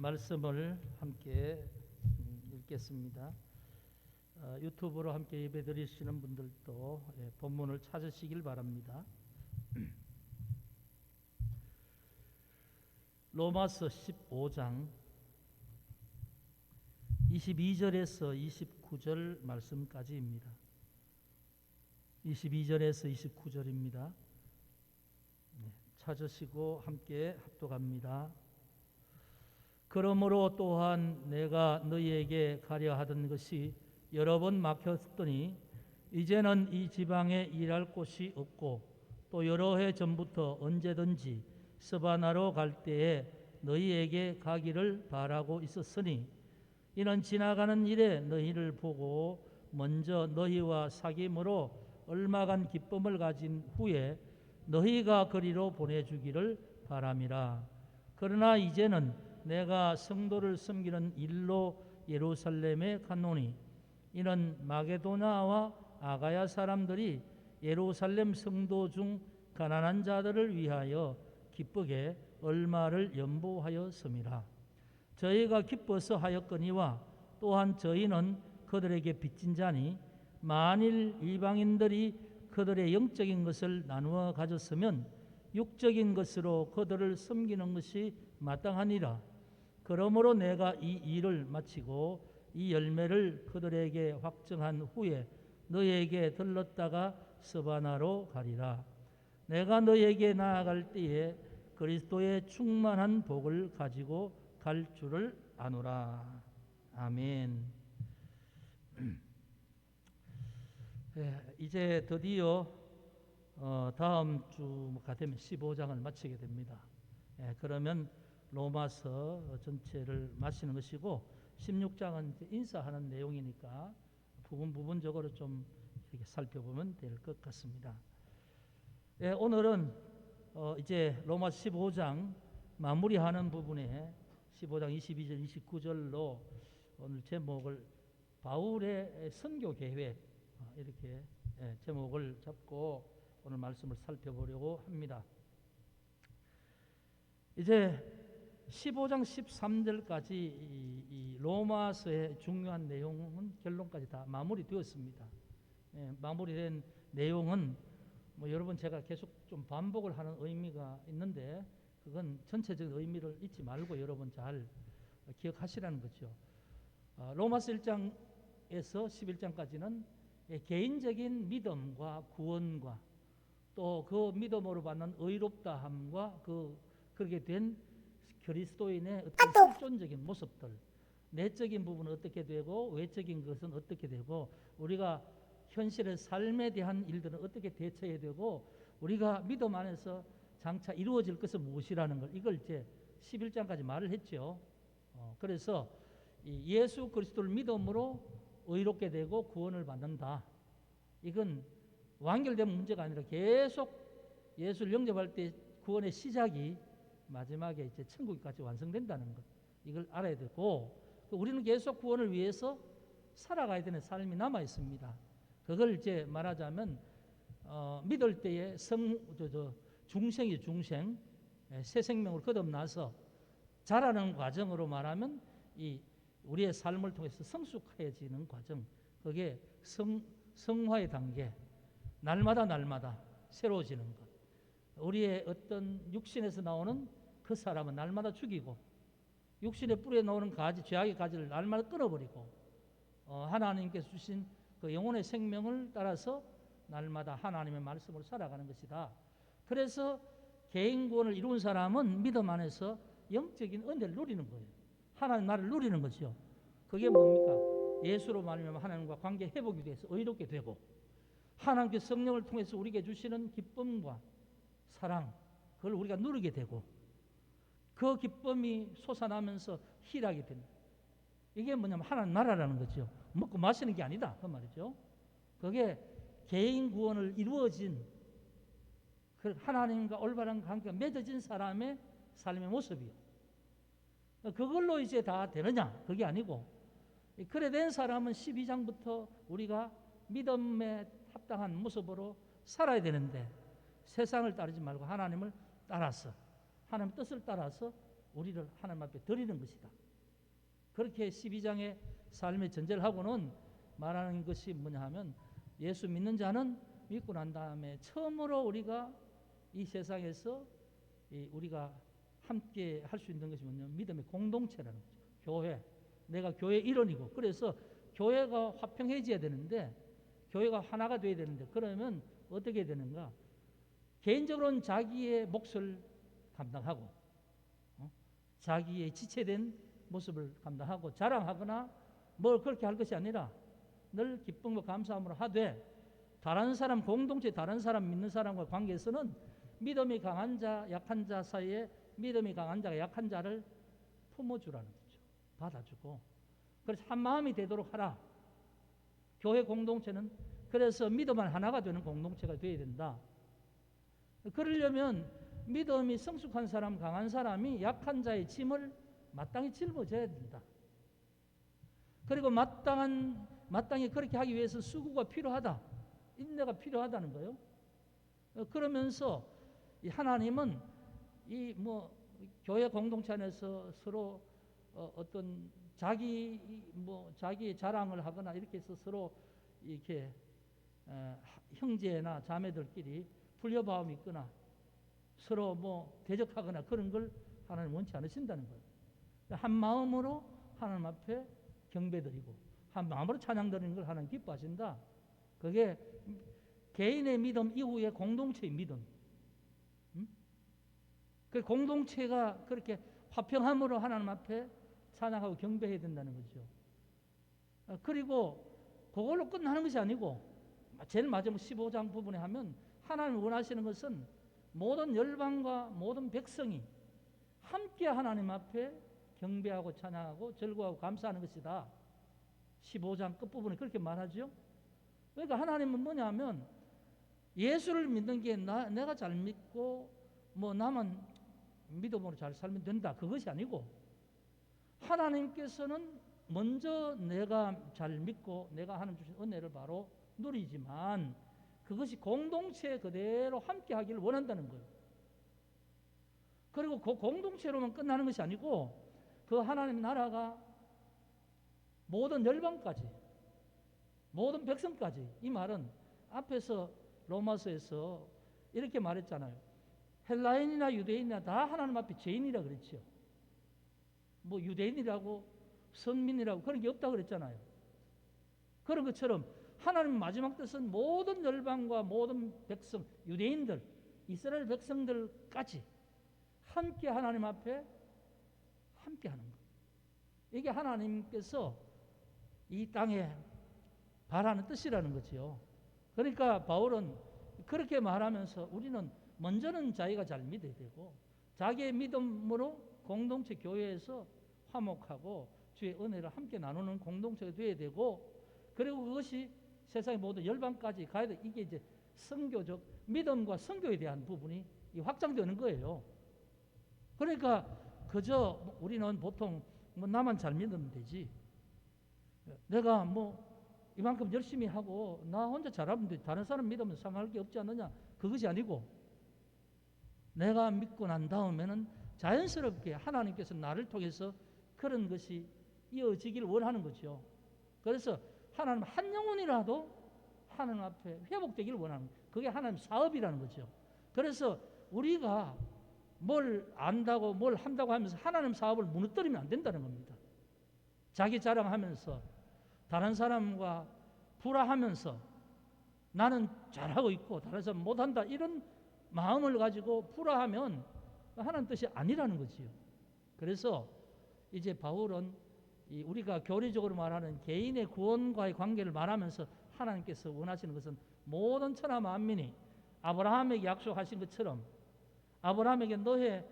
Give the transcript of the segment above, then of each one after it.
말씀을 함께 읽겠습니다. 유튜브로 함께 예배드리시는 분들도 본문을 찾으시길 바랍니다. 로마서 15장 22절에서 29절 말씀까지입니다. 22절에서 29절입니다. 찾으시고 함께 합독합니다. 그러므로 또한 내가 너희에게 가려 하던 것이 여러 번 막혔더니 이제는 이 지방에 일할 곳이 없고 또 여러 해 전부터 언제든지 스바나로 갈 때에 너희에게 가기를 바라고 있었으니 이는 지나가는 일에 너희를 보고 먼저 너희와 사귐으로 얼마간 기쁨을 가진 후에 너희가 그리로 보내주기를 바람이라. 그러나 이제는 내가 성도를 섬기는 일로 예루살렘에 갔노니 이는 마게도냐와 아가야 사람들이 예루살렘 성도 중 가난한 자들을 위하여 기쁘게 얼마를 연보하였음이라. 저희가 기뻐서 하였거니와 또한 저희는 그들에게 빚진 자니 만일 이방인들이 그들의 영적인 것을 나누어 가졌으면 육적인 것으로 그들을 섬기는 것이 마땅하니라. 그러므로 내가 이 일을 마치고 이 열매를 그들에게 확정한 후에 너희에게 들렀다가 스바나로 가리라. 내가 너희에게 나아갈 때에 그리스도의 충만한 복을 가지고 갈 줄을 아노라. 아멘. 이제 드디어 다음 주가 되면 15장을 마치게 됩니다. 그러면 로마서 전체를 마치는 것이고 16장은 인사하는 내용이니까 부분적으로 좀 이렇게 살펴보면 될 것 같습니다. 오늘은 이제 로마 15장 마무리하는 부분에 15장 22절 29절로 오늘 제목을 바울의 선교 계획 이렇게 제목을 잡고 오늘 말씀을 살펴보려고 합니다. 이제 15장 13절까지 이 로마서의 중요한 내용은 결론까지 다 마무리되었습니다. 마무리된 내용은 여러분 제가 계속 좀 반복을 하는 의미가 있는데 그건 전체적인 의미를 잊지 말고 여러분 잘 기억하시라는 거죠. 로마서 1장에서 11장까지는 개인적인 믿음과 구원과 또 그 믿음으로 받는 의롭다함과 그렇게 된 그리스도인의 어떤 실존적인 모습들, 내적인 부분은 어떻게 되고 외적인 것은 어떻게 되고 우리가 현실의 삶에 대한 일들은 어떻게 대처해야 되고 우리가 믿음 안에서 장차 이루어질 것은 무엇이라는 걸 이걸 이제 11장까지 말을 했죠. 그래서 예수 그리스도를 믿음으로 의롭게 되고 구원을 받는다. 이건 완결된 문제가 아니라 계속 예수를 영접할 때 구원의 시작이 마지막에 이제 천국까지 완성된다는 것. 이걸 알아야 되고 우리는 계속 구원을 위해서 살아가야 되는 삶이 남아 있습니다. 그걸 이제 말하자면 믿을 때에 중생이 중생 새 생명으로 거듭나서 자라는 과정으로 말하면 이 우리의 삶을 통해서 성숙해지는 과정 그게 성화의 단계 날마다 새로워지는 것 우리의 어떤 육신에서 나오는 그 사람은 날마다 죽이고 육신의 뿌리에 나오는 가지 죄악의 가지를 날마다 끊어버리고 하나님께서 주신 그 영혼의 생명을 따라서 날마다 하나님의 말씀으로 살아가는 것이다. 그래서 개인 구원을 이룬 사람은 믿음 안에서 영적인 은혜를 누리는 거예요. 하나님 나를 누리는 거죠. 그게 뭡니까? 예수로 말미암아 하나님과 관계 회복이 돼서 의롭게 되고 하나님께 성령을 통해서 우리에게 주시는 기쁨과 사랑 그걸 우리가 누리게 되고 그 기쁨이 솟아나면서 희락이 됩니다. 이게 뭐냐면 하나님 나라라는 거죠. 먹고 마시는 게 아니다 그 말이죠. 그게 개인 구원을 이루어진 하나님과 올바른 관계가 맺어진 사람의 삶의 모습이요. 그걸로 이제 다 되느냐? 그게 아니고 그래 된 사람은 12장부터 우리가 믿음에 합당한 모습으로 살아야 되는데 세상을 따르지 말고 하나님을 따라서 하나님의 뜻을 따라서 우리를 하나님 앞에 드리는 것이다. 그렇게 12장의 삶의 전제를 하고는 말하는 것이 뭐냐 하면 예수 믿는 자는 믿고 난 다음에 처음으로 우리가 이 세상에서 우리가 함께 할 수 있는 것이 뭐냐면 믿음의 공동체라는 거죠. 교회. 내가 교회 일원이고 그래서 교회가 화평해져야 되는데 교회가 하나가 돼야 되는데 그러면 어떻게 되는가? 개인적으로는 자기의 몫을 감당하고 자기의 지체된 모습을 감당하고 자랑하거나 뭘 그렇게 할 것이 아니라 늘 기쁨과 감사함으로 하되 다른 사람 공동체 다른 사람 믿는 사람과 관계에서는 믿음이 강한 자 약한 자 사이에 믿음이 강한 자가 약한 자를 품어주라는 거죠. 받아주고 그래서 한 마음이 되도록 하라. 교회 공동체는 그래서 믿음은 하나가 되는 공동체가 되어야 된다. 그러려면 믿음이 성숙한 사람 강한 사람이 약한 자의 짐을 마땅히 짊어져야 된다. 그리고 마땅히 그렇게 하기 위해서 수고가 필요하다. 인내가 필요하다는 거예요. 그러면서 하나님은 이 교회 공동체 안에서 서로 어떤 자기의 자랑을 하거나 이렇게 해서 서로 이렇게 형제나 자매들끼리 불려봐움이 있거나 서로 대적하거나 그런 걸 하나님 원치 않으신다는 거예요. 한 마음으로 하나님 앞에 경배드리고 한 마음으로 찬양드리는 걸 하나님 기뻐하신다. 그게 개인의 믿음 이후에 공동체의 믿음. 그 공동체가 그렇게 화평함으로 하나님 앞에 찬양하고 경배해야 된다는 거죠. 그리고 그걸로 끝나는 것이 아니고 제일 마지막 15장 부분에 하면 하나님 원하시는 것은 모든 열방과 모든 백성이 함께 하나님 앞에 경배하고 찬양하고 즐거워하고 감사하는 것이다. 15장 끝부분에 그렇게 말하죠. 그러니까 하나님은 뭐냐면 예수를 믿는 게 내가 잘 믿고 나만 믿음으로 잘 살면 된다. 그것이 아니고 하나님께서는 먼저 내가 잘 믿고 내가 하나님 주신 은혜를 바로 누리지만 그것이 공동체 그대로 함께 하기를 원한다는 거예요. 그리고 그 공동체로만 끝나는 것이 아니고 그 하나님 나라가 모든 열방까지 모든 백성까지 이 말은 앞에서 로마서에서 이렇게 말했잖아요. 헬라인이나 유대인이나 다 하나님 앞에 죄인이라 그랬죠. 유대인이라고 선민이라고 그런 게 없다고 그랬잖아요. 그런 것처럼 하나님 마지막 뜻은 모든 열방과 모든 백성, 유대인들, 이스라엘 백성들까지 함께 하나님 앞에 함께 하는 것. 이게 하나님께서 이 땅에 바라는 뜻이라는 거죠. 그러니까 바울은 그렇게 말하면서 우리는 먼저는 자기가 잘 믿어야 되고 자기의 믿음으로 공동체 교회에서 화목하고 주의 은혜를 함께 나누는 공동체가 되어야 되고 그리고 그것이 세상의 모든 열방까지 가야 돼. 이게 이제 선교적 믿음과 선교에 대한 부분이 확장되는 거예요. 그러니까 그저 우리는 보통 나만 잘 믿으면 되지. 내가 이만큼 열심히 하고 나 혼자 잘하면 돼. 다른 사람 믿으면 상할 게 없지 않느냐. 그것이 아니고 내가 믿고 난 다음에는 자연스럽게 하나님께서 나를 통해서 그런 것이 이어지기를 원하는 거죠. 그래서 하나님 한 영혼이라도 하나님 앞에 회복되기를 원하는 거예요. 그게 하나님 사업이라는 거죠. 그래서 우리가 뭘 안다고 뭘 한다고 하면서 하나님 사업을 무너뜨리면 안 된다는 겁니다. 자기 자랑하면서 다른 사람과 불화하면서 나는 잘하고 있고 다른 사람 못한다 이런 마음을 가지고 불화하면 하나님 뜻이 아니라는 거지요. 그래서 이제 바울은 우리가 교리적으로 말하는 개인의 구원과의 관계를 말하면서 하나님께서 원하시는 것은 모든 천하 만민이 아브라함에게 약속하신 것처럼 아브라함에게 너의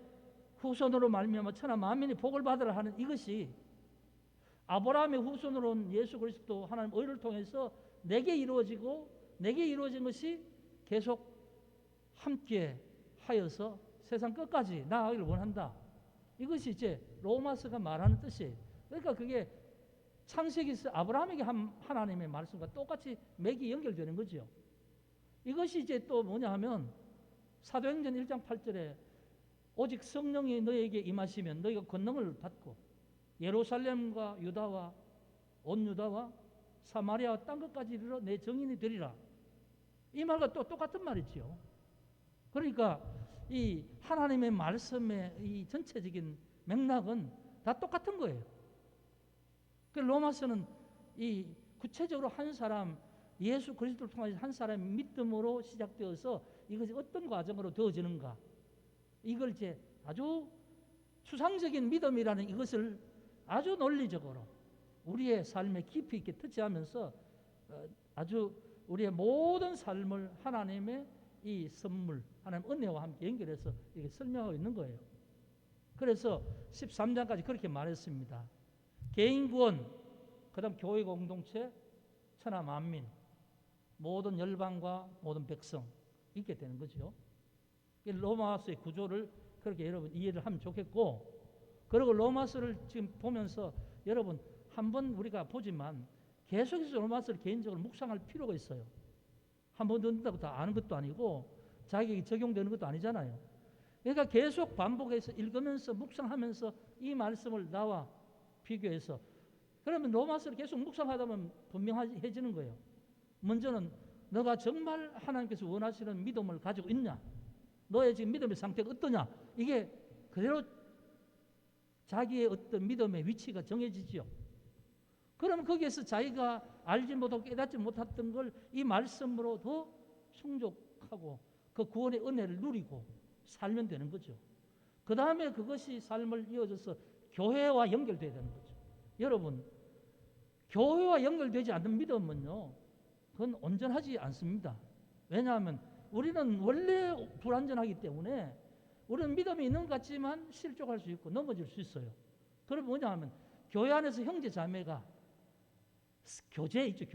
후손으로 말미암아 천하 만민이 복을 받으라 하는 이것이 아브라함의 후손으로 온 예수 그리스도 하나님 의를 통해서 내게 이루어지고 내게 이루어진 것이 계속 함께 하여서 세상 끝까지 나아가기를 원한다. 이것이 이제 로마서가 말하는 뜻이에요. 그러니까 그게 창세기에서 아브라함에게 한 하나님의 말씀과 똑같이 맥이 연결되는 거죠. 이것이 이제 또 뭐냐 하면 사도행전 1장 8절에 오직 성령이 너에게 임하시면 너희가 권능을 받고 예루살렘과 유다와 온 유다와 사마리아와 땅 끝까지 이르러 내 증인이 되리라. 이 말과 또 똑같은 말이지요. 그러니까 이 하나님의 말씀의 이 전체적인 맥락은 다 똑같은 거예요. 그 로마서는 이 구체적으로 한 사람 예수 그리스도를 통해서 한 사람의 믿음으로 시작되어서 이것이 어떤 과정으로 되어지는가, 이걸 이제 아주 추상적인 믿음이라는 이것을 아주 논리적으로 우리의 삶에 깊이 있게 터치하면서 아주 우리의 모든 삶을 하나님의 이 선물, 하나님 은혜와 함께 연결해서 이렇게 설명하고 있는 거예요. 그래서 13장까지 그렇게 말했습니다. 개인 구원, 그 다음 교회 공동체, 천하 만민, 모든 열방과 모든 백성 있게 되는 거죠. 로마서의 구조를 그렇게 여러분 이해를 하면 좋겠고, 그리고 로마서를 지금 보면서 여러분 한번 우리가 보지만 계속해서 로마서를 개인적으로 묵상할 필요가 있어요. 한 번 듣는다고 다 아는 것도 아니고 자기에게 적용되는 것도 아니잖아요. 그러니까 계속 반복해서 읽으면서 묵상하면서 이 말씀을 나와 비교해서, 그러면 로마서를 계속 묵상하다 보면 분명해지는 거예요. 먼저는 너가 정말 하나님께서 원하시는 믿음을 가지고 있냐, 너의 지금 믿음의 상태가 어떠냐, 이게 그대로 자기의 어떤 믿음의 위치가 정해지지요. 그러면 거기에서 자기가 알지 못하고 깨닫지 못했던 걸 이 말씀으로 더 충족하고 그 구원의 은혜를 누리고 살면 되는 거죠. 그 다음에 그것이 삶을 이어져서 교회와 연결돼야 되는 거죠. 여러분, 교회와 연결되지 않는 믿음은요, 그건 온전하지 않습니다. 왜냐하면 우리는 원래 불완전하기 때문에 우리는 믿음이 있는 것 같지만 실족할 수 있고 넘어질 수 있어요. 그럼 뭐냐 하면 교회 안에서 형제 자매가 교제 있죠.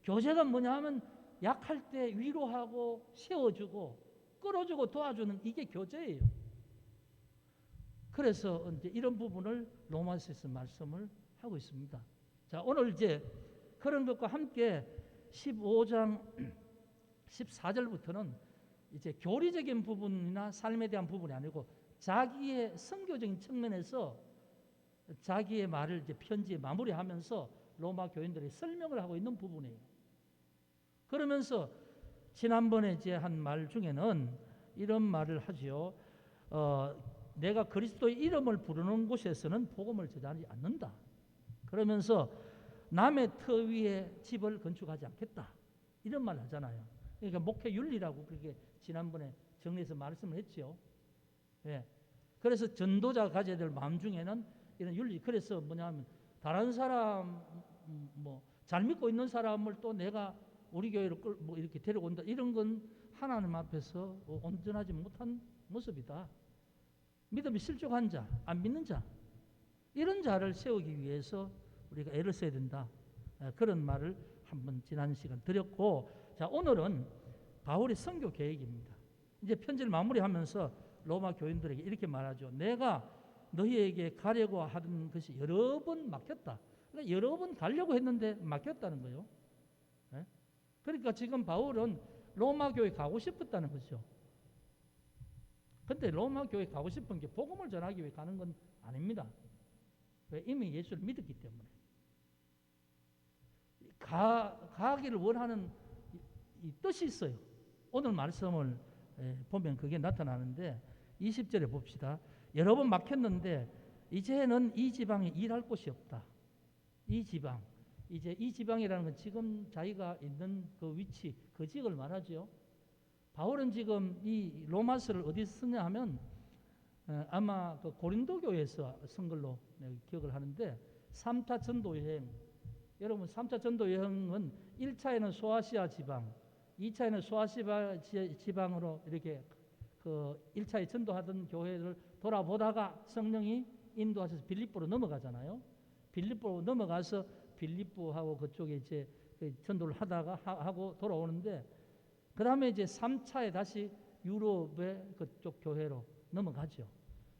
교제가 뭐냐 하면 약할 때 위로하고 세워주고 끌어주고 도와주는, 이게 교제예요. 그래서 이제 이런 부분을 로마서에서 말씀을 하고 있습니다. 자, 오늘 이제 그런 것과 함께 15장 14절부터는 이제 교리적인 부분이나 삶에 대한 부분이 아니고 자기의 선교적인 측면에서 자기의 말을 이제 편지에 마무리하면서 로마 교인들이 설명을 하고 있는 부분이에요. 그러면서 지난번에 이제 한 말 중에는 이런 말을 하지요. 내가 그리스도의 이름을 부르는 곳에서는 복음을 전하지 않는다. 그러면서 남의 터 위에 집을 건축하지 않겠다, 이런 말을 하잖아요. 그러니까 목회 윤리라고 그렇게 지난번에 정리해서 말씀을 했죠. 예. 그래서 전도자가 가져야 될 마음 중에는 이런 윤리, 그래서 뭐냐면 다른 사람 뭐 잘 믿고 있는 사람을 또 내가 우리 교회로 뭐 이렇게 데려온다, 이런 건 하나님 앞에서 온전하지 못한 모습이다. 믿음이 실족한 자, 안 믿는 자, 이런 자를 세우기 위해서 우리가 애를 써야 된다. 그런 말을 한번 지난 시간 드렸고, 자, 오늘은 바울의 선교 계획입니다. 이제 편지를 마무리하면서 로마 교인들에게 이렇게 말하죠. 내가 너희에게 가려고 하던 것이 여러 번 막혔다. 그러니까 여러 번 가려고 했는데 막혔다는 거예요. 네? 그러니까 지금 바울은 로마 교회 가고 싶었다는 거죠. 근데 로마 교회 가고 싶은 게 복음을 전하기 위해 가는 건 아닙니다. 왜? 이미 예수를 믿었기 때문에. 가기를 원하는 이 뜻이 있어요. 오늘 말씀을 보면 그게 나타나는데 20절에 봅시다. 여러 번 막혔는데 이제는 이 지방에 일할 곳이 없다. 이 지방, 이제 이 지방이라는 건 지금 자기가 있는 그 위치, 그 지역을 말하죠. 바울은 지금 이 로마서를 어디서 쓰냐 하면 아마 그 고린도 교회에서 쓴 걸로 기억을 하는데 3차 전도 여행, 여러분 3차 전도 여행은 1차에는 소아시아 지방, 2차에는 소아시아 지방으로 이렇게 그 1차에 전도하던 교회를 돌아보다가 성령이 인도하셔서 빌립보로 넘어가잖아요. 빌립보로 넘어가서 빌립보하고 그쪽에 이제 전도를 하다가 하고 돌아오는데, 그 다음에 이제 3차에 다시 유럽의 그쪽 교회로 넘어가죠.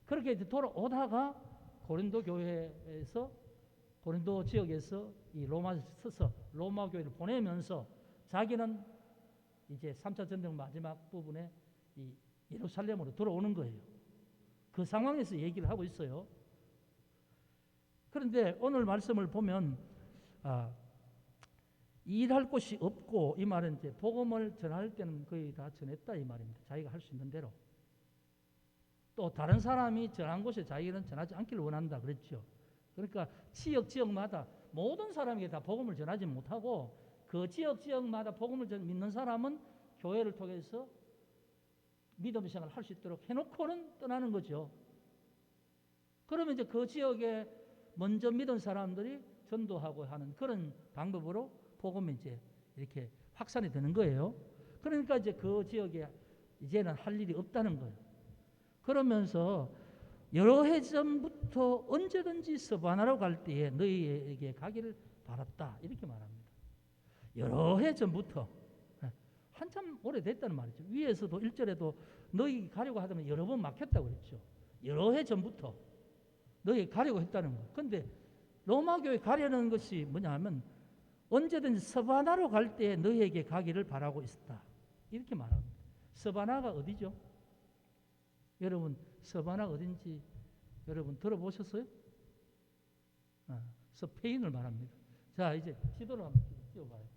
그렇게 이제 돌아오다가 고린도 교회에서, 고린도 지역에서 이 로마에 서서 로마 교회를 보내면서 자기는 이제 3차 전쟁 마지막 부분에 이 예루살렘으로 돌아오는 거예요. 그 상황에서 얘기를 하고 있어요. 그런데 오늘 말씀을 보면 일할 곳이 없고, 이 말은 이제 복음을 전할 때는 거의 다 전했다 이 말입니다. 자기가 할 수 있는 대로. 또 다른 사람이 전한 곳에 자기는 전하지 않기를 원한다 그랬죠. 그러니까 지역마다 모든 사람에게 다 복음을 전하지 못하고, 그 지역마다 복음을 믿는 사람은 교회를 통해서 믿음의 생활을 할 수 있도록 해놓고는 떠나는 거죠. 그러면 이제 그 지역에 먼저 믿은 사람들이 전도하고 하는 그런 방법으로 복음이 이제 이렇게 확산이 되는 거예요. 그러니까 이제 그 지역에 이제는 할 일이 없다는 거예요. 그러면서 여러 해 전부터 언제든지 서바나로 갈 때에 너희에게 가기를 바랐다 이렇게 말합니다. 여러 해 전부터 한참 오래됐다는 말이죠. 위에서도 1절에도 너희 가려고 하다면 여러 번 막혔다고 그랬죠. 여러 해 전부터 너희 가려고 했다는 거. 근데 로마 교회 가려는 것이 뭐냐 하면 언제든지 서바나로 갈 때 너희에게 가기를 바라고 있었다 이렇게 말합니다. 서바나가 어디죠? 여러분 서바나 어딘지 여러분 들어보셨어요? 스페인을 말합니다. 자, 이제 지도를 한번 띄워봐요.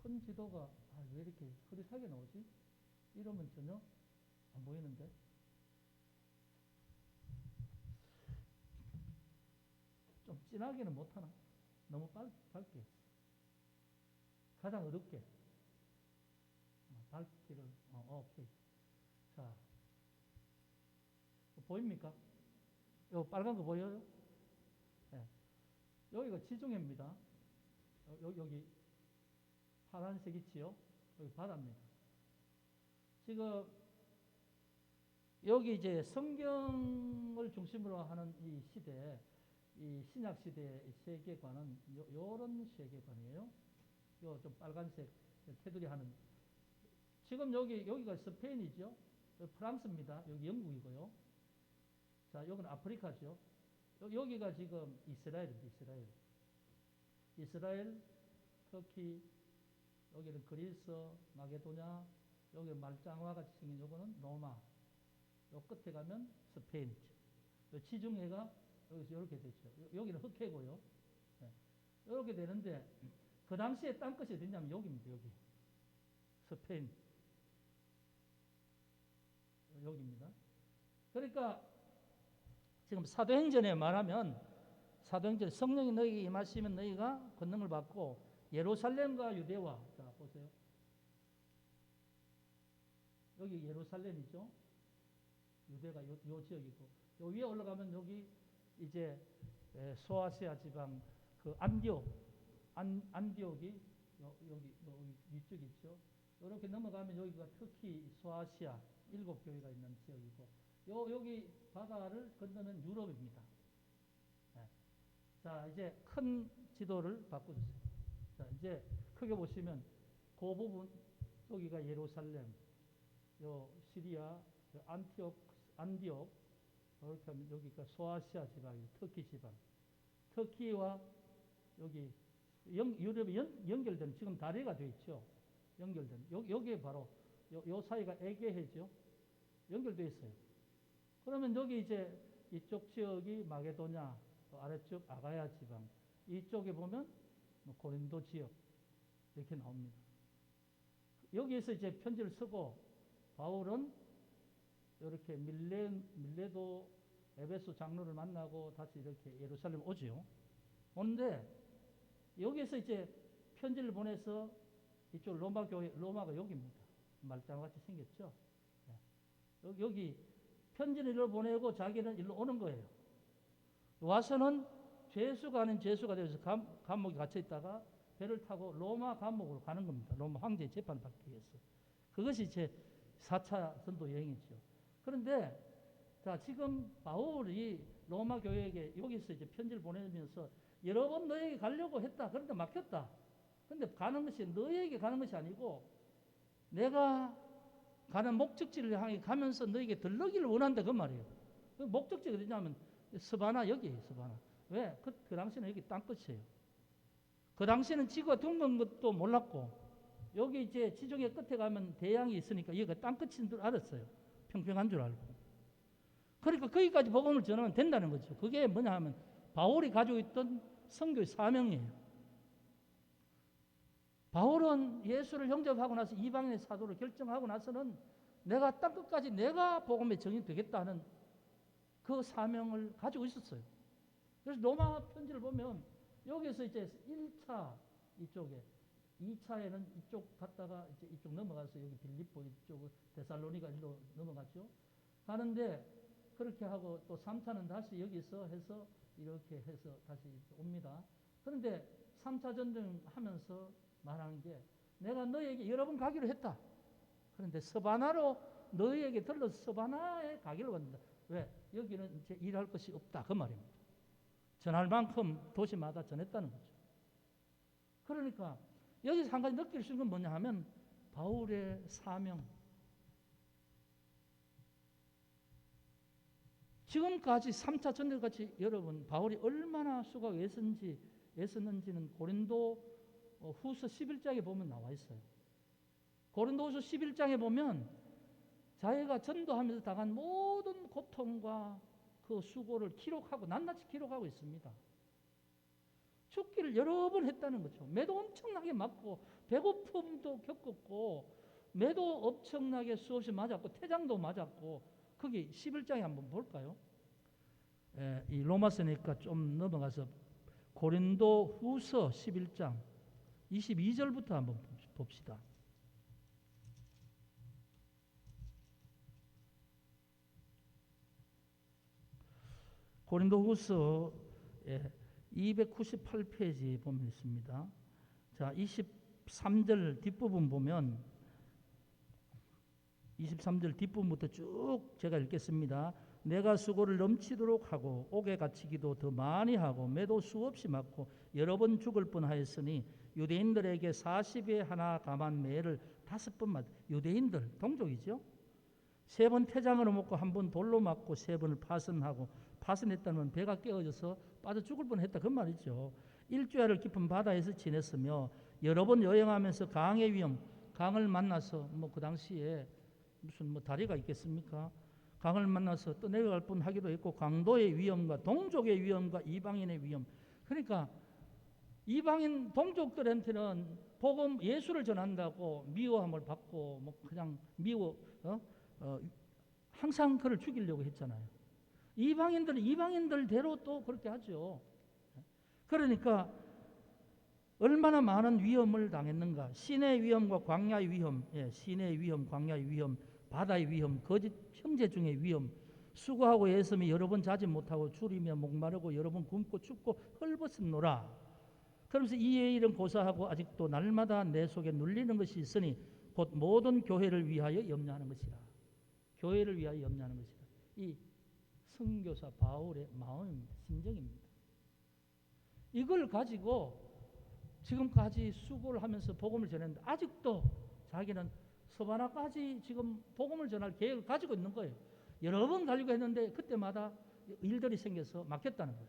큰 지도가 왜 이렇게 흐릿하게 나오지? 이러면 전혀 안 보이는데. 좀 진하게는 못하나? 너무 밝게. 가장 어둡게. 밝기를, 오케이. 자, 보입니까? 요 빨간 거 보여요? 네. 여기가 지중해입니다. 여기 파란색 있지요? 여기 바다입니다. 지금 여기 이제 성경을 중심으로 하는 이 시대, 이 신약 시대의 세계관은 요런 세계관이에요. 요 좀 빨간색 테두리 하는. 지금 여기가 스페인이죠. 프랑스입니다. 여기 영국이고요. 자, 여기는 아프리카죠. 여기가 지금 이스라엘입니다. 이스라엘, 터키, 여기는 그리스, 마게도냐, 여기 말짱와 같이 생긴 요거는 로마. 요 끝에 가면 스페인이죠. 요 지중해가 여기서 이렇게 되죠. 여기는 흑해고요. 네. 이렇게 되는데 그 당시에 땅끝이 어디냐면 여기입니다. 여기. 스페인. 여기입니다. 그러니까 지금 사도행전에 말하면 사도행전 성령이 너희에게 임하시면 너희가 권능을 받고 예루살렘과 유대와, 자 보세요. 여기 예루살렘이죠. 유대가 요 지역이고, 요 위에 올라가면 여기 이제 소아시아 지방 그 안디옥이 여기 위쪽이 있죠. 이렇게 넘어가면 여기가 터키 소아시아 7교회가 있는 지역이고, 여기 바다를 건너면 유럽입니다. 네. 자, 이제 큰 지도를 바꿔주세요. 자, 이제 크게 보시면 그 부분 여기가 예루살렘, 요 시리아, 안디옥, 이렇게 하면 여기가 소아시아 지방이에요. 터키 지방. 터키와 여기 유럽이 연결된 지금 다리가 되어 있죠. 연결된 여기에 바로 요 사이가 에게해죠. 연결되어 있어요. 그러면 여기 이제 이쪽 지역이 마게도냐, 아래쪽 아가야 지방, 이쪽에 보면 고린도 지역 이렇게 나옵니다. 여기에서 이제 편지를 쓰고 바울은 이렇게 밀레도 에베소 장로를 만나고 다시 이렇게 예루살렘 오지요. 오는데 여기에서 이제 편지를 보내서 이쪽 로마 교회, 로마가 여기입니다. 말짱 같이 생겼죠. 여기 편지를 일로 보내고 자기는 일로 오는 거예요. 와서는 죄수가 아닌 죄수가 되어서 감옥에 갇혀 있다가 배를 타고 로마 감옥으로 가는 겁니다. 로마 황제의 재판을 받기 위해서. 그것이 제 4차 전도 여행이죠. 그런데 자, 지금 바울이 로마 교회에게 여기서 이제 편지를 보내면서 여러 번 너에게 가려고 했다. 그런데 막혔다. 근데 가는 것이 너에게 가는 것이 아니고 내가 가는 목적지를 향해 가면서 너에게 들르기를 원한다 그 말이에요. 그 목적지가 어디냐면 서바나 여기에요. 서바나. 왜? 그 당시는 여기 땅끝이에요. 그 당시는 지구가 둥근 것도 몰랐고 여기 이제 지중해 끝에 가면 대양이 있으니까 여기가 땅끝인 줄 알았어요. 평평한 줄 알고. 그러니까 거기까지 복음을 전하면 된다는 거죠. 그게 뭐냐 하면 바울이 가지고 있던 선교의 사명이에요. 바울은 예수를 영접하고 나서 이방인의 사도를 결정하고 나서는 내가 땅끝까지 내가 복음의 정이 되겠다는 그 사명을 가지고 있었어요. 그래서 로마 편지를 보면 여기서 이제 1차 이쪽에 2차에는 이쪽 갔다가 이제 이쪽 넘어가서 여기 빌립보 이쪽 데살로니가 일로 넘어갔죠. 가는데 그렇게 하고 또 3차는 다시 여기서 해서 이렇게 해서 다시 옵니다. 그런데 3차 전쟁 하면서 말하는 게 내가 너에게 여러 번 가기로 했다. 그런데 서바나로 너희에게 들러서 서바나에 가기로 한다. 왜? 여기는 이제 일할 것이 없다. 그 말입니다. 전할 만큼 도시마다 전했다는 거죠. 그러니까 여기서 한 가지 느낄 수 있는 건 뭐냐 하면 바울의 사명. 지금까지 3차 전쟁까지 여러분 바울이 얼마나 수고하고 애썼는지는 고린도 후서 11장에 보면 나와 있어요. 고린도 후서 11장에 보면 자기가 전도하면서 당한 모든 고통과 그 수고를 기록하고 낱낱이 기록하고 있습니다. 죽기를 여러 번 했다는 거죠. 매도 엄청나게 맞고 배고픔도 겪었고 매도 엄청나게 수없이 맞았고 태장도 맞았고 거기 11장에 한번 볼까요? 이 로마서니까 좀 넘어가서 고린도 후서 11장 22절부터 한번 봅시다. 고린도 후서 298페이지 보면 있습니다. 자, 23절 뒷부분 보면 23절 뒷부분부터 쭉 제가 읽겠습니다. 내가 수고를 넘치도록 하고 옥에 갇히기도 더 많이 하고 매도 수없이 맞고 여러 번 죽을 뻔하였으니 유대인들에게 40에 하나 감한 매를 5번 맞. 유대인들 동족이죠. 3번 태장으로 먹고 1번 돌로 맞고 3번을 파선하고 파선했다면 배가 깨어져서 빠져 죽을 뻔했다 그 말이죠. 일주일을 깊은 바다에서 지냈으며 여러 번 여행하면서 강의 위험, 강을 만나서 뭐 그 당시에 무슨 뭐 다리가 있겠습니까? 강을 만나서 떠내려갈 뻔하기도 했고 강도의 위험과 동족의 위험과 이방인의 위험. 그러니까 이방인 동족들한테는 복음 예수를 전한다고 미워함을 받고 뭐 그냥 항상 그를 죽이려고 했잖아요. 이방인들은 이방인들대로 또 그렇게 하죠. 그러니까 얼마나 많은 위험을 당했는가. 신의 위험과 광야의 위험, 신의 위험, 광야의 위험, 바다의 위험, 거짓 형제 중의 위험, 수고하고 애쓰며 여러 번 자지 못하고 줄이며 목마르고 여러 번 굶고 춥고 헐벗었노라. 그러면서 이에 이른 고사하고 아직도 날마다 내 속에 눌리는 것이 있으니 곧 모든 교회를 위하여 염려하는 것이라. 교회를 위하여 염려하는 것이라. 이 선교사 바울의 마음입니다. 심정입니다. 이걸 가지고 지금까지 수고를 하면서 복음을 전했는데 아직도 자기는 서바나까지 지금 복음을 전할 계획을 가지고 있는 거예요. 여러 번 가지고 했는데 그때마다 일들이 생겨서 막혔다는 거예요.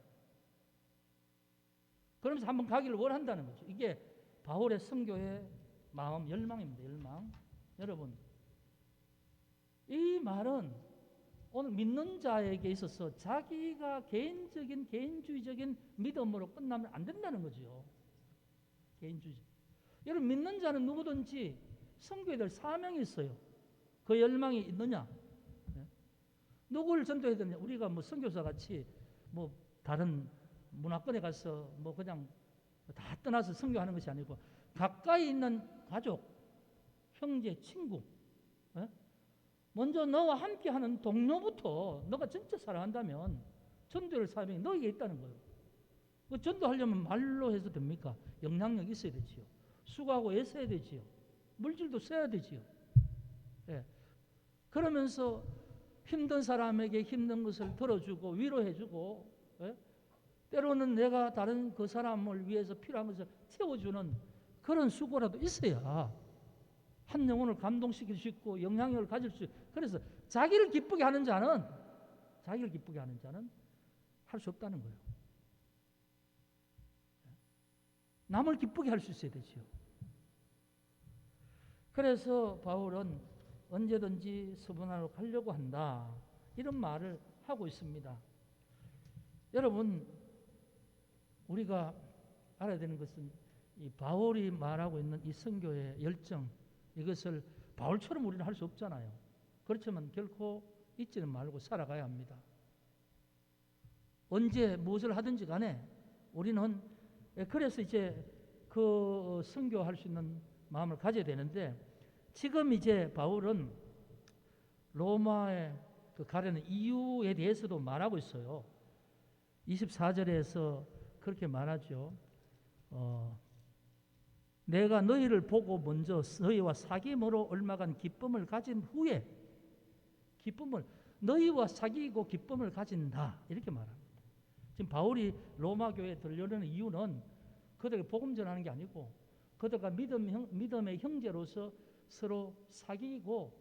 그러면서 한번 가기를 원한다는 거죠. 이게 바울의 선교의 마음, 열망입니다. 열망. 여러분, 이 말은 오늘 믿는 자에게 있어서 자기가 개인주의적인 믿음으로 끝나면 안 된다는 거죠. 개인주의. 여러분 믿는 자는 누구든지 선교해야 될 사명이 있어요. 그 열망이 있느냐? 누구를 전도해야 되느냐? 우리가 뭐 선교사 같이 뭐 다른 문화권에 가서 뭐 그냥 다 떠나서 선교하는 것이 아니고 가까이 있는 가족, 형제, 친구, 먼저 너와 함께하는 동료부터 너가 진짜 사랑한다면 전도할 사명이 너에게 있다는 거예요. 그 전도하려면 말로 해서 됩니까? 영향력 있어야 되지요. 수고하고 애써야 되지요. 물질도 써야 되지요. 그러면서 힘든 사람에게 힘든 것을 들어주고 위로해주고 때로는 내가 다른 그 사람을 위해서 필요한 것을 채워주는 그런 수고라도 있어야 한 영혼을 감동시킬 수 있고 영향력을 가질 수 있고 그래서 자기를 기쁘게 하는 자는 할 수 없다는 거예요. 남을 기쁘게 할 수 있어야 되지요. 그래서 바울은 언제든지 서문화로 가려고 한다. 이런 말을 하고 있습니다. 여러분, 우리가 알아야 되는 것은 이 바울이 말하고 있는 이 선교의 열정, 이것을 바울처럼 우리는 할 수 없잖아요. 그렇지만 결코 잊지는 말고 살아가야 합니다. 언제 무엇을 하든지 간에 우리는 그래서 이제 그 선교할 수 있는 마음을 가져야 되는데, 지금 이제 바울은 로마에 그 가려는 이유에 대해서도 말하고 있어요. 24절에서 그렇게 말하죠. 내가 너희를 보고 먼저 너희와 사귐으로 얼마간 기쁨을 가진 후에, 기쁨을 너희와 사귀고 기쁨을 가진다, 이렇게 말합니다. 지금 바울이 로마 교회에 들려오는 이유는 그들에게 복음 전하는 게 아니고 그들과 믿음의 형제로서 서로 사귀고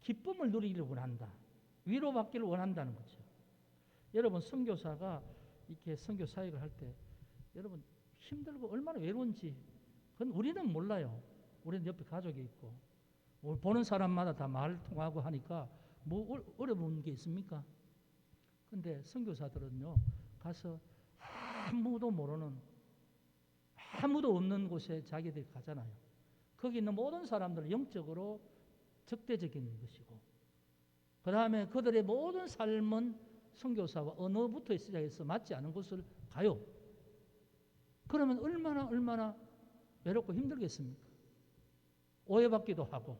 기쁨을 누리기를 원한다. 위로받기를 원한다는 거죠. 여러분, 선교사가 이렇게 선교 사역을 할 때 여러분 힘들고 얼마나 외로운지 그건 우리는 몰라요. 우리는 옆에 가족이 있고 보는 사람마다 다 말 통하고 하니까 뭐 어려운 게 있습니까? 근데 선교사들은요, 가서 아무도 모르는, 아무도 없는 곳에 자기들이 가잖아요. 거기 있는 모든 사람들은 영적으로 적대적인 것이고, 그 다음에 그들의 모든 삶은 선교사와 언어부터 시작해서 맞지 않은 곳을 가요. 그러면 얼마나 외롭고 힘들겠습니까? 오해받기도 하고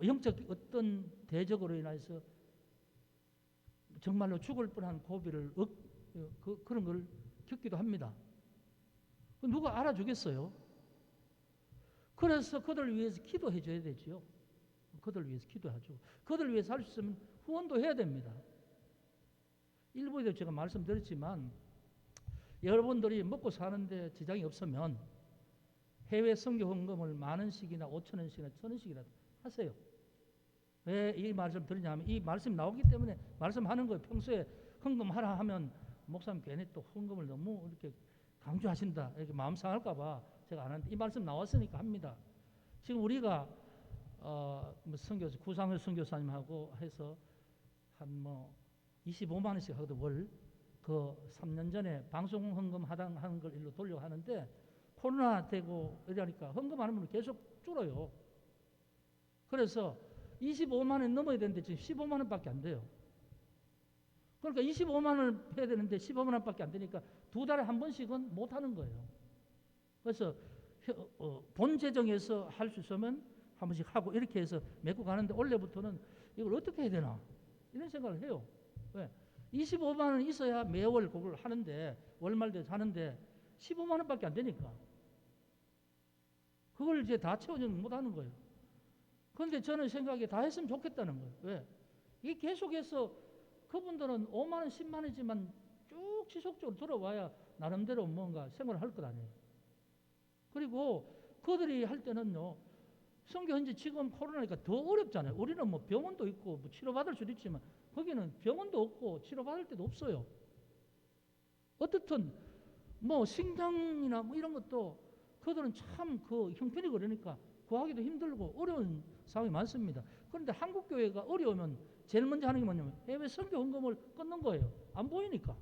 영적 어떤 대적으로 인해서 정말로 죽을 뻔한 고비를 그런 걸 겪기도 합니다. 누가 알아주겠어요? 그래서 그들 위해서 기도해 줘야 되죠. 그들 위해서 기도하죠. 그들 위해서 할 수 있으면 후원도 해야 됩니다. 일부에도 제가 말씀드렸지만 여러분들이 먹고 사는데 지장이 없으면 해외 선교 헌금을 10,000원씩이나 5,000원씩이나 1,000원씩이나 하세요. 왜 이 말씀 드리냐면 이 말씀 나오기 때문에 말씀하는 거예요. 평소에 헌금하라 하면 목사님 괜히 또 헌금을 너무 이렇게 강조하신다, 이렇게 마음 상할까 봐 제가 안 하는데 이 말씀 나왔으니까 합니다. 지금 우리가 선교사 구상을 선교사님하고 해서 한 25만 원씩 하거든, 월. 그 3년 전에 방송 헌금 하는 걸 일로 돌려고 하는데 코로나 되고 이러니까 헌금 안 하면 계속 줄어요. 그래서 25만 원 넘어야 되는데 지금 15만 원밖에 안 돼요. 그러니까 25만 원을 해야 되는데 15만 원밖에 안 되니까 2달에 한 번씩은 못 하는 거예요. 그래서 본 재정에서 할 수 있으면 한 번씩 하고 이렇게 해서 메고 가는데 올해부터는 이걸 어떻게 해야 되나 이런 생각을 해요. 왜? 25만 원 있어야 매월 그걸 하는데 월말 돼서 하는데 15만 원밖에 안 되니까 그걸 이제 다 채워주는 못 하는 거예요. 그런데 저는 생각에 다 했으면 좋겠다는 거예요. 왜? 이게 계속해서 그분들은 5만 원, 10만 원이지만 쭉 지속적으로 들어와야 나름대로 뭔가 생활을 할 것 아니에요. 그리고 그들이 할 때는요, 선교 현재 지금 코로나니까 더 어렵잖아요. 우리는 뭐 병원도 있고 뭐 치료받을 수도 있지만 거기는 병원도 없고 치료받을 데도 없어요. 어떻든 뭐 식량이나 뭐 이런 것도 그들은 참 그 형편이 그러니까 구하기도 힘들고 어려운 상황이 많습니다. 그런데 한국 교회가 어려우면 제일 먼저 하는 게 뭐냐면 해외 선교 헌금을 끊는 거예요. 안 보이니까.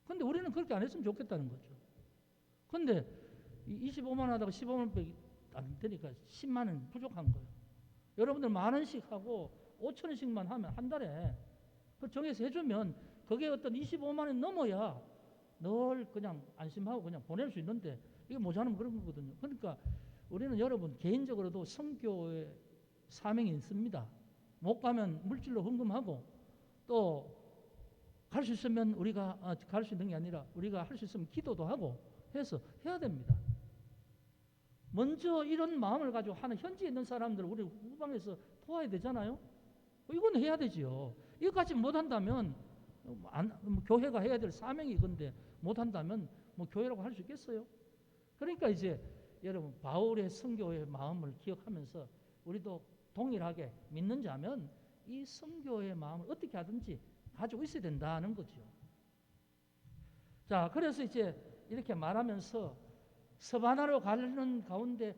근데 우리는 그렇게 안 했으면 좋겠다는 거죠. 근데 25만 원 하다가 15만 원밖에 안 되니까 10만 원 부족한 거예요. 여러분들 10,000원씩 하고 5,000원씩만 하면 한 달에 그 정해서 해주면 그게 어떤 25만 원 넘어야 늘 그냥 안심하고 그냥 보낼 수 있는데 이게 모자라면 그런 거거든요. 그러니까 우리는 여러분 개인적으로도 선교의 사명이 있습니다. 못 가면 물질로 헌금하고 또 갈 수 있으면 우리가 갈 수 있는 게 아니라 우리가 할 수 있으면 기도도 하고 해서 해야 됩니다. 먼저 이런 마음을 가지고 하는 현지에 있는 사람들 우리 후방에서 도와야 되잖아요. 이건 해야 되지요. 이것까지 못한다면 교회가 해야 될 사명이 이건데 못한다면 뭐 교회라고 할 수 있겠어요? 그러니까 이제 여러분 바울의 선교의 마음을 기억하면서 우리도 동일하게 믿는 자면 이 선교의 마음을 어떻게 하든지 가지고 있어야 된다는 거죠. 자, 그래서 이제 이렇게 말하면서 서바나로 가는 가운데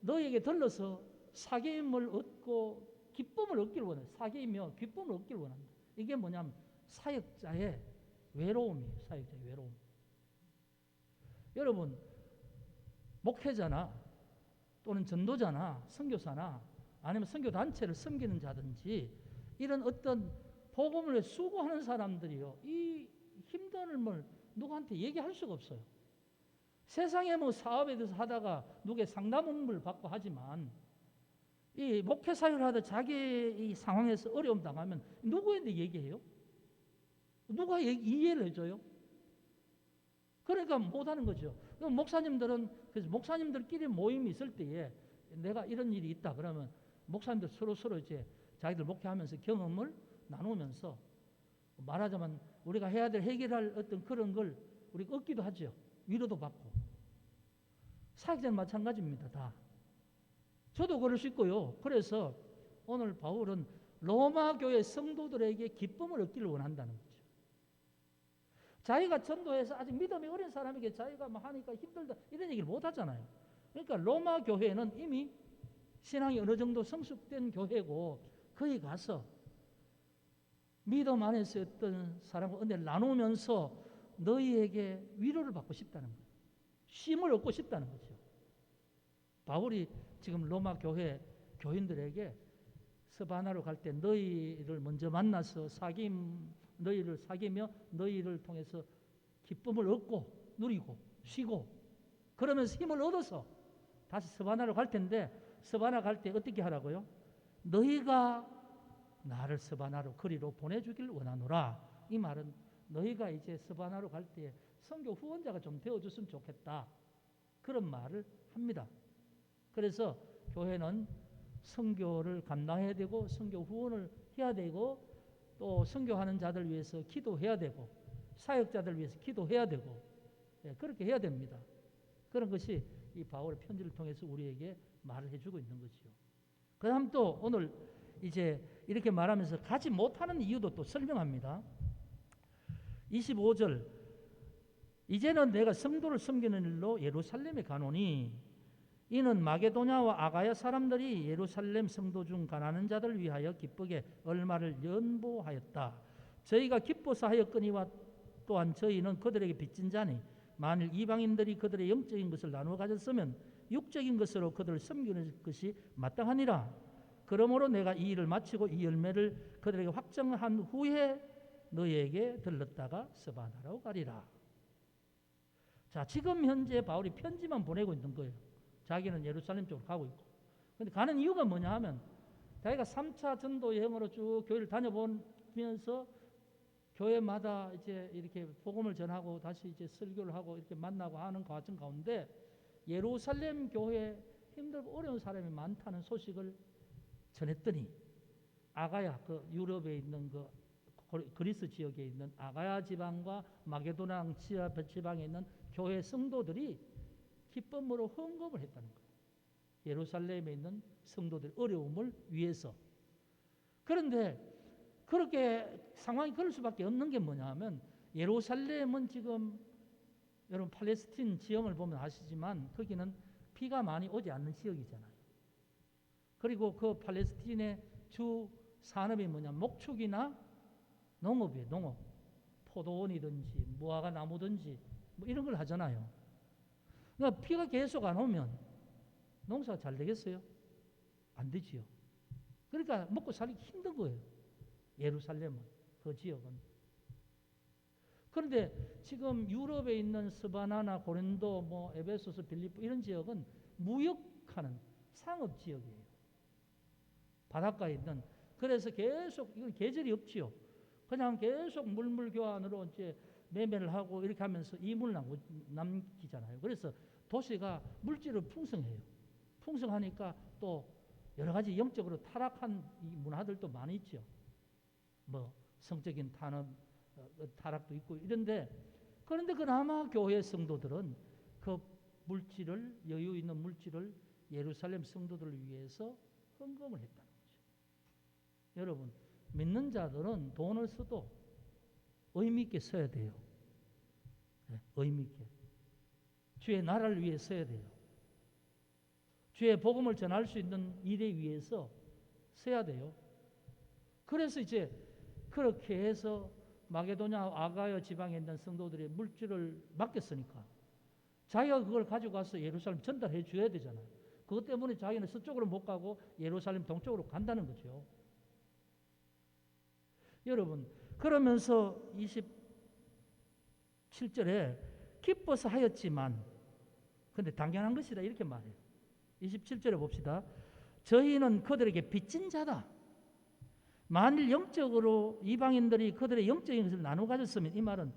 너에게 들러서 사귐을 얻고 기쁨을 얻기를 원한다. 사귐이며 기쁨을 얻기를 원한다. 이게 뭐냐면 사역자의 외로움이에요. 사역자의 외로움. 여러분, 목회자나 또는 전도자나 선교사나 아니면 선교단체를 섬기는 자든지 이런 어떤 복음을 수고하는 사람들이요, 이 힘듦을 누구한테 얘기할 수가 없어요. 세상에 뭐 사업에 대해서 하다가 누구의 상담을 받고 하지만 이 목회 사역을 하다 자기 이 상황에서 어려움 당하면 누구한테 얘기해요? 누가 이해를 해줘요? 그러니까 못하는 거죠. 그럼 목사님들은, 그래서 목사님들끼리 모임이 있을 때에 내가 이런 일이 있다 그러면 목사님들 서로 이제 자기들 목회하면서 경험을 나누면서 말하자면 우리가 해야 될 해결할 어떤 그런 걸 우리가 얻기도 하죠. 위로도 받고. 사역자는 마찬가지입니다. 다. 저도 그럴 수 있고요. 그래서 오늘 바울은 로마 교회 성도들에게 기쁨을 얻기를 원한다는 거죠. 자기가 전도해서 아직 믿음이 어린 사람에게 자기가 뭐 하니까 힘들다 이런 얘기를 못 하잖아요. 그러니까 로마 교회는 이미 신앙이 어느 정도 성숙된 교회고 거기 가서 믿음 안에서 어떤 사람과 은혜를 나누면서 너희에게 위로를 받고 싶다는 거예요. 쉼을 얻고 싶다는 거죠. 바울이 지금 로마 교회 교인들에게 스바나로 갈 때 너희를 먼저 만나서 너희를 사귀며 너희를 통해서 기쁨을 얻고 누리고 쉬고 그러면서 힘을 얻어서 다시 스바나로 갈 텐데 스바나 갈 때 어떻게 하라고요? 너희가 나를 스바나로 거리로 보내주길 원하노라. 이 말은 너희가 이제 스바나로 갈 때 선교 후원자가 좀 되어줬으면 좋겠다. 그런 말을 합니다. 그래서 교회는 선교를 감당해야 되고 선교 후원을 해야 되고 또 선교하는 자들 위해서 기도해야 되고 사역자들 위해서 기도해야 되고 그렇게 해야 됩니다. 그런 것이 이 바울의 편지를 통해서 우리에게 말을 해주고 있는 것이요. 그 다음 또 오늘 이제 이렇게 말하면서 가지 못하는 이유도 또 설명합니다. 25절 이제는 내가 성도를 섬기는 일로 예루살렘에 가노니 이는 마게도냐와 아가야 사람들이 예루살렘 성도 중 가난한 자들을 위하여 기쁘게 얼마를 연보하였다. 저희가 기뻐서 하였거니와 또한 저희는 그들에게 빚진 자니 만일 이방인들이 그들의 영적인 것을 나누어 가졌으면 육적인 것으로 그들을 섬기는 것이 마땅하니라. 그러므로 내가 이 일을 마치고 이 열매를 그들에게 확정한 후에 너희에게 들렀다가 스바나로 가리라. 자, 지금 현재 바울이 편지만 보내고 있는 거예요. 자기는 예루살렘 쪽으로 가고 있고. 근데 가는 이유가 뭐냐 하면 자기가 3차 전도 여행으로 쭉 교회를 다녀보면서 교회마다 이제 이렇게 복음을 전하고 다시 이제 설교를 하고 이렇게 만나고 하는 과정 가운데 예루살렘 교회에 힘들고 어려운 사람이 많다는 소식을 전했더니 아가야, 그 유럽에 있는 그 그리스 지역에 있는 아가야 지방과 마게도나 지방에 있는 교회 성도들이 기쁨으로 헌금을 했다는 거예요. 예루살렘에 있는 성도들의 어려움을 위해서. 그런데 그렇게 상황이 그럴 수밖에 없는 게 뭐냐 하면 예루살렘은 지금 여러분 팔레스틴 지형을 보면 아시지만 거기는 비가 많이 오지 않는 지역이잖아요. 그리고 그 팔레스틴의 주 산업이 뭐냐 목축이나 농업이에요. 농업. 포도원이든지 무화과 나무든지 뭐 이런 걸 하잖아요. 그러니까 비가 계속 안 오면 농사가 잘 되겠어요? 안 되지요. 그러니까 먹고 살기 힘든 거예요. 예루살렘은, 그 지역은. 그런데 지금 유럽에 있는 스바나나 고린도, 뭐 에베소스, 빌립보 이런 지역은 무역하는 상업 지역이에요. 바닷가에 있는. 그래서 계속 이건 계절이 없지요. 그냥 계속 물물 교환으로 이제 매매를 하고 이렇게 하면서 이물을 남기잖아요. 그래서 도시가 물질로 풍성해요. 풍성하니까 또 여러 가지 영적으로 타락한 문화들도 많이 있죠. 뭐 성적인 타락도 있고 이런데 그런데 그나마 교회 성도들은 그 물질을 여유 있는 물질을 예루살렘 성도들을 위해서 헌금을 했다는 거죠. 여러분 믿는 자들은 돈을 써도 의미 있게 써야 돼요. 네, 의미 있게. 주의 나라를 위해 서야 돼요. 주의 복음을 전할 수 있는 일에 위해서 서야 돼요. 그래서 이제 그렇게 해서 마게도냐 아가야 지방에 있는 성도들의 물질을 맡겼으니까 자기가 그걸 가지고 가서 예루살렘 전달해 줘야 되잖아요. 그것 때문에 자기는 서쪽으로 못 가고 예루살렘 동쪽으로 간다는 거죠. 여러분, 그러면서 27절에 기뻐서 하였지만, 근데 당연한 것이다 이렇게 말해요. 27절에 봅시다. 저희는 그들에게 빚진 자다. 만일 영적으로 이방인들이 그들의 영적인 것을 나누어 가졌으면, 이 말은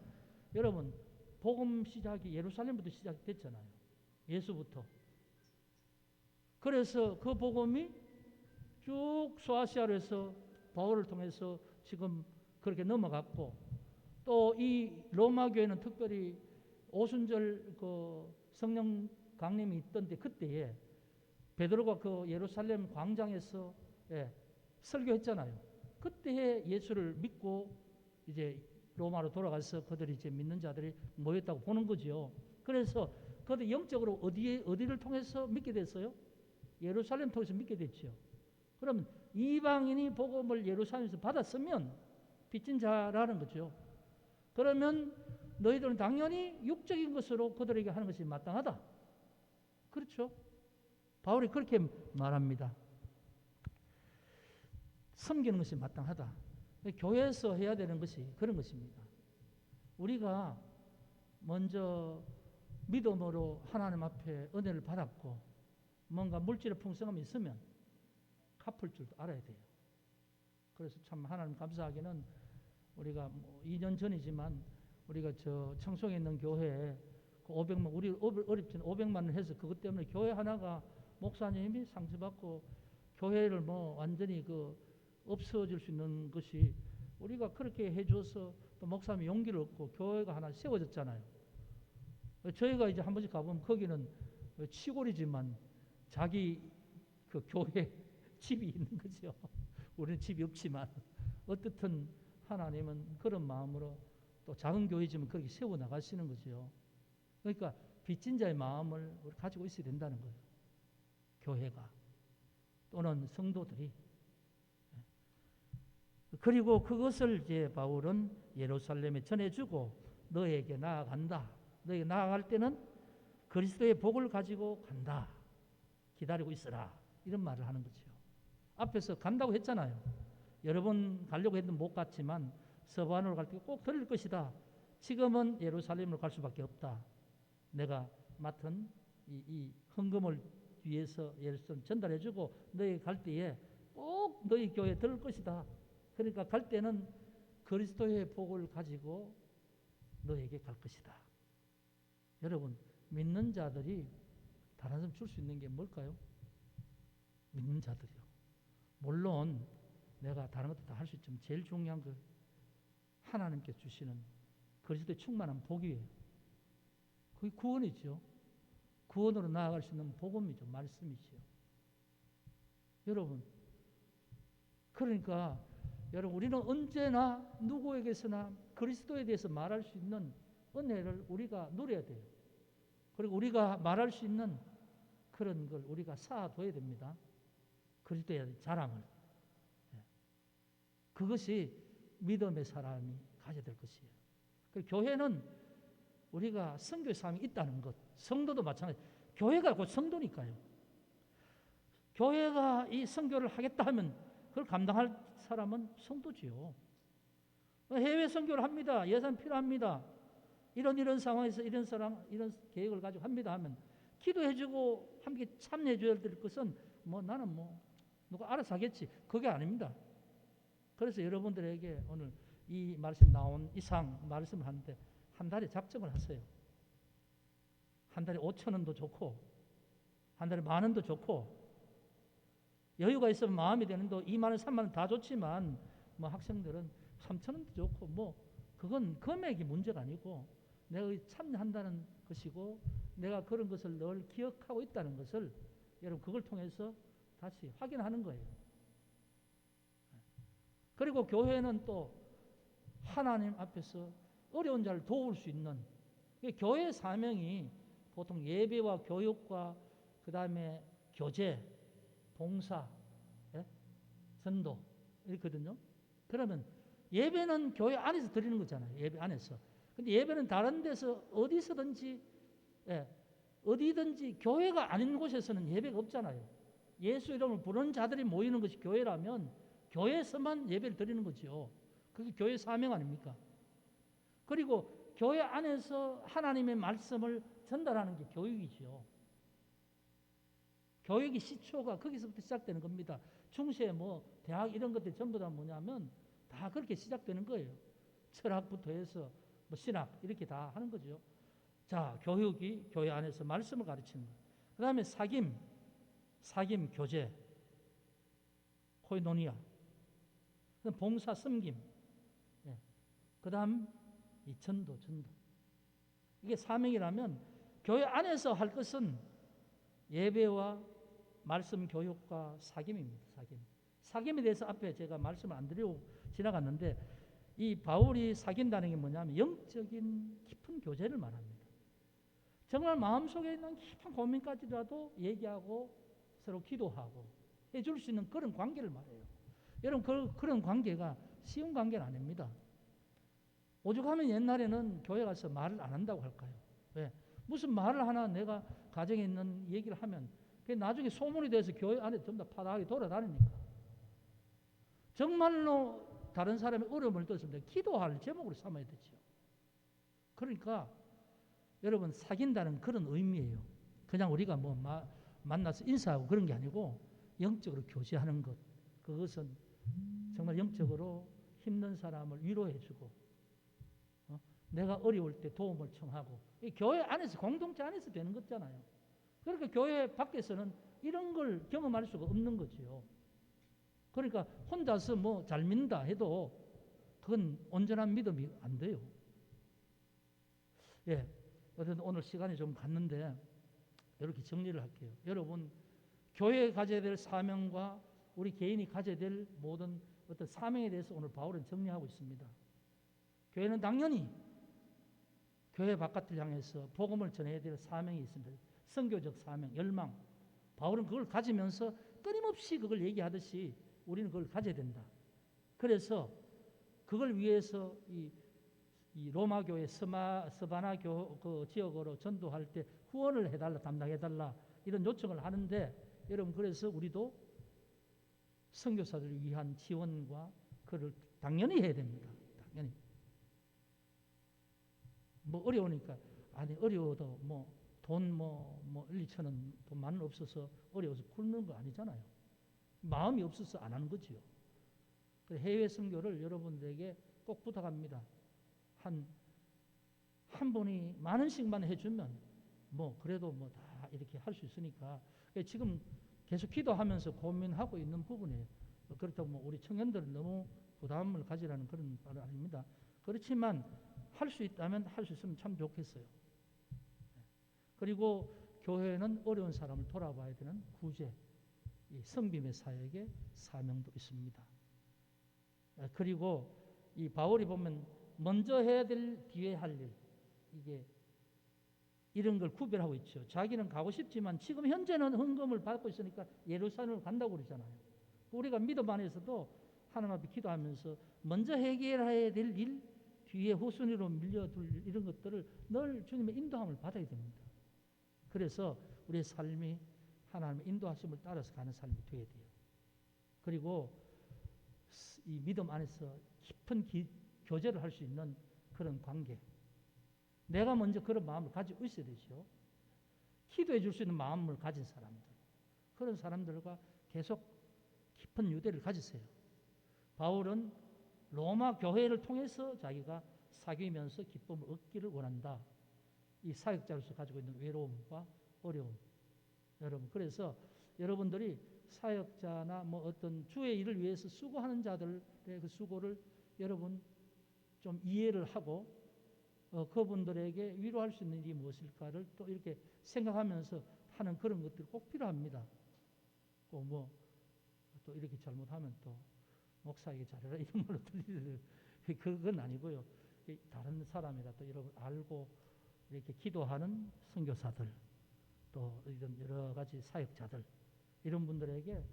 여러분 복음 시작이 예루살렘부터 시작됐잖아요. 예수부터. 그래서 그 복음이 쭉 소아시아로 해서 바울을 통해서 지금 그렇게 넘어갔고, 또 이 로마 교회는 특별히 오순절 그 성령 강림이 있던데, 그때에 베드로가 그 예루살렘 광장에서 설교했잖아요. 그때 예수를 믿고 이제 로마로 돌아가서 그들이 이제 믿는 자들이 모였다고 보는 거죠. 그래서 그들 영적으로 어디를 통해서 믿게 됐어요? 예루살렘 통해서 믿게 됐죠. 그러면 이방인이 복음을 예루살렘에서 받았으면 빚진 자라는 거죠. 그러면 너희들은 당연히 육적인 것으로 그들에게 하는 것이 마땅하다. 그렇죠? 바울이 그렇게 말합니다. 섬기는 것이 마땅하다. 교회에서 해야 되는 것이 그런 것입니다. 우리가 먼저 믿음으로 하나님 앞에 은혜를 받았고 뭔가 물질의 풍성함이 있으면 갚을 줄도 알아야 돼요. 그래서 참 하나님 감사하기는 우리가 2년 전이지만 우리가 저 청송에 있는 교회에 그 500만, 우리 어렵지는 500만 원을 해서 그것 때문에 교회 하나가 목사님이 상처받고 교회를 뭐 완전히 그 없어질 수 있는 것이, 우리가 그렇게 해줘서 또 목사님이 용기를 얻고 교회가 하나 세워졌잖아요. 저희가 이제 한 번씩 가보면 거기는 치골이지만 자기 그 교회 집이 있는 거죠. 우리는 집이 없지만 어떻든 하나님은 그런 마음으로 또 작은 교회지만 그렇게 세워 나가시는 거죠. 그러니까 빚진 자의 마음을 가지고 있어야 된다는 거예요. 교회가 또는 성도들이. 그리고 그것을 이제 바울은 예루살렘에 전해주고 너에게 나아간다. 너에게 나아갈 때는 그리스도의 복을 가지고 간다. 기다리고 있으라. 이런 말을 하는 거죠. 앞에서 간다고 했잖아요. 여러 번 가려고 했는데 못 갔지만 서반으로 갈 때 꼭 들릴 것이다. 지금은 예루살렘으로 갈 수밖에 없다. 내가 맡은 이 헌금을 위해서 예루살렘 전달해주고 너희 갈 때에 꼭 너희 교회에 들을 것이다. 그러니까 갈 때는 그리스도의 복을 가지고 너에게 갈 것이다. 여러분, 믿는 자들이 다른 사람 줄 수 있는 게 뭘까요? 믿는 자들이요. 물론 내가 다른 것도 다 할 수 있지만 제일 중요한 거 하나님께 주시는 그리스도의 충만한 복이에요. 그게 구원이죠. 구원으로 나아갈 수 있는 복음이죠. 말씀이죠. 여러분, 그러니까 여러분, 우리는 언제나 누구에게서나 그리스도에 대해서 말할 수 있는 은혜를 우리가 누려야 돼요. 그리고 우리가 말할 수 있는 그런 걸 우리가 쌓아둬야 됩니다. 그리스도의 자랑을. 그것이 믿음의 사람이 가져야 될 것이에요. 그리고 교회는 우리가 선교의 사람이 있다는 것, 성도도 마찬가지. 교회가 곧 성도니까요. 교회가 이 선교를 하겠다 하면 그걸 감당할 사람은 성도지요. 해외 선교를 합니다. 예산 필요합니다. 이런 상황에서 이런 계획을 가지고 합니다 하면 기도해주고 함께 참여해줘야 될 것은 뭐 나는 뭐 누가 알아서 하겠지. 그게 아닙니다. 그래서 여러분들에게 오늘 이 말씀 나온 이상 말씀을 하는데 한 달에 작정을 하세요. 한 달에 5,000원도 좋고 한 달에 10,000원도 좋고 여유가 있으면 마음이 되는 도 2만 원, 3만 원 다 좋지만 뭐 학생들은 3,000원도 좋고 뭐 그건 금액이 문제가 아니고 내가 참여한다는 것이고 내가 그런 것을 늘 기억하고 있다는 것을 여러분 그걸 통해서 다시 확인하는 거예요. 그리고 교회는 또 하나님 앞에서 어려운 자를 도울 수 있는 교회의 사명이 보통 예배와 교육과 그 다음에 교제, 봉사, 예? 전도 이렇거든요. 그러면 예배는 교회 안에서 드리는 거잖아요. 예배 안에서. 근데 예배는 다른 데서 어디서든지, 예, 어디든지 교회가 아닌 곳에서는 예배가 없잖아요. 예수 이름을 부르는 자들이 모이는 것이 교회라면 교회에서만 예배를 드리는 거죠. 그게 교회 사명 아닙니까? 그리고 교회 안에서 하나님의 말씀을 전달하는 게 교육이죠. 교육의 시초가 거기서부터 시작되는 겁니다. 중세 뭐 대학 이런 것들 전부 다 뭐냐면 다 그렇게 시작되는 거예요. 철학부터 해서 뭐 신학 이렇게 다 하는 거죠. 자, 교육이 교회 안에서 말씀을 가르치는 거. 그 다음에 사귐, 교제, 코이노니아, 봉사, 섬김, 예. 그 다음 이 전도. 이게 사명이라면 교회 안에서 할 것은 예배와 말씀 교육과 사귐입니다. 사귐에 대해서 앞에 제가 말씀을 안 드리고 지나갔는데 이 바울이 사귄다는 게 뭐냐면 영적인 깊은 교제를 말합니다. 정말 마음속에 있는 깊은 고민까지라도 얘기하고 서로 기도하고 해줄 수 있는 그런 관계를 말해요. 여러분 그런 관계가 쉬운 관계는 아닙니다. 오죽하면 옛날에는 교회 가서 말을 안 한다고 할까요? 왜? 무슨 말을 하나 내가 가정에 있는 얘기를 하면 그게 나중에 소문이 돼서 교회 안에 전부 다 파다하게 돌아다니니까. 정말로 다른 사람의 어려움을 들었으면 기도할 제목으로 삼아야 되죠. 그러니까 여러분 사귄다는 그런 의미예요. 그냥 우리가 뭐 만나서 인사하고 그런 게 아니고 영적으로 교제하는 것. 그것은 정말 영적으로 힘든 사람을 위로해주고 내가 어려울 때 도움을 청하고 이 교회 안에서 공동체 안에서 되는 거잖아요. 그러니까 교회 밖에서는 이런 걸 경험할 수가 없는 거지요. 그러니까 혼자서 뭐 잘 믿는다 해도 그건 온전한 믿음이 안 돼요. 예, 오늘 시간이 좀 갔는데 이렇게 정리를 할게요. 여러분 교회에 가져야 될 사명과 우리 개인이 가져야 될 모든 어떤 사명에 대해서 오늘 바울은 정리하고 있습니다. 교회는 당연히 교회 바깥을 향해서 복음을 전해야 될 사명이 있습니다. 선교적 사명, 열망. 바울은 그걸 가지면서 끊임없이 그걸 얘기하듯이 우리는 그걸 가져야 된다. 그래서 그걸 위해서 이 로마 교회 스바나 그 지역으로 전도할 때 후원을 해달라, 담당해달라 이런 요청을 하는데 여러분 그래서 우리도 선교사들을 위한 지원과 그를 당연히 해야 됩니다. 당연히. 뭐 어려우니까 아니 어려워도 뭐 돈 뭐 1, 2천 원 돈 많은 없어서 어려워서 굶는 거 아니잖아요. 마음이 없어서 안 하는 거지요. 해외 선교를 여러분들에게 꼭 부탁합니다. 한 분이 만 원씩만 해주면 뭐 그래도 뭐 다 이렇게 할 수 있으니까 지금 계속 기도하면서 고민하고 있는 부분이에요. 그렇다고 뭐 우리 청년들은 너무 부담을 가지라는 그런 말은 아닙니다. 그렇지만 할 수 있다면 할 수 있으면 참 좋겠어요. 그리고 교회는 어려운 사람을 돌아봐야 되는 구제, 이 섬김의 사역의 사명도 있습니다. 그리고 이 바울이 보면 먼저 해야 될 뒤에 할 일, 이게 이런 걸 구별하고 있죠. 자기는 가고 싶지만 지금 현재는 헌금을 받고 있으니까 예루살렘을 간다고 그러잖아요. 우리가 믿음 안에서도 하나님 앞에 기도하면서 먼저 해결해야 될 일, 뒤에 후순위로 밀려둘 이런 것들을 늘 주님의 인도함을 받아야 됩니다. 그래서 우리의 삶이 하나님의 인도하심을 따라서 가는 삶이 되어야 돼요. 그리고 이 믿음 안에서 깊은 교제를 할 수 있는 그런 관계. 내가 먼저 그런 마음을 가지고 있어야 되죠. 기도해 줄 수 있는 마음을 가진 사람들. 그런 사람들과 계속 깊은 유대를 가지세요. 바울은 로마 교회를 통해서 자기가 사귀면서 기쁨을 얻기를 원한다. 이 사역자로서 가지고 있는 외로움과 어려움. 여러분, 그래서 여러분들이 사역자나 뭐 어떤 주의 일을 위해서 수고하는 자들의 그 수고를 여러분 좀 이해를 하고 그분들에게 위로할 수 있는 일이 무엇일까를 또 이렇게 생각하면서 하는 그런 것들이 꼭 필요합니다. 또 이렇게 잘못하면 또 목사에게 잘해라 이런 말로 들리는 그건 아니고요. 다른 사람이라 또 여러분 알고 이렇게 기도하는 선교사들, 또 이런 여러 가지 사역자들, 이런 분들에게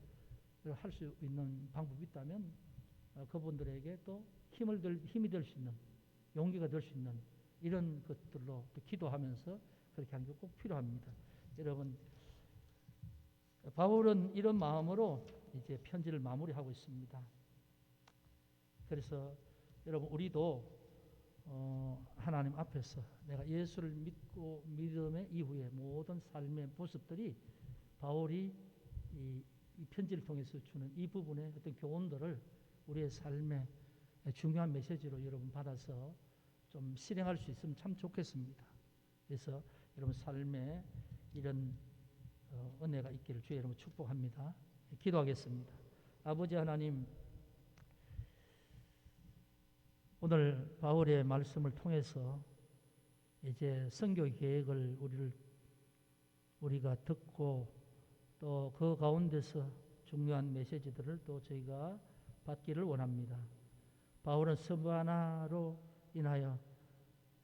할 수 있는 방법이 있다면 그분들에게 또 힘이 될 수 있는, 용기가 될 수 있는 이런 것들로 또 기도하면서 그렇게 하는 게 꼭 필요합니다. 여러분, 바울은 이런 마음으로 이제 편지를 마무리하고 있습니다. 그래서 여러분, 우리도 하나님 앞에서 내가 예수를 믿고 믿음의 이후에 모든 삶의 모습들이 바울이 이 편지를 통해서 주는 이 부분의 어떤 교훈들을 우리의 삶의 중요한 메시지로 여러분 받아서 좀 실행할 수 있으면 참 좋겠습니다. 그래서 여러분 삶에 이런 은혜가 있기를 주의 이름으로 축복합니다. 기도하겠습니다. 아버지 하나님, 오늘 바울의 말씀을 통해서 이제 선교 계획을 우리가 듣고 또 그 가운데서 중요한 메시지들을 또 저희가 받기를 원합니다. 바울은 스바나로 인하여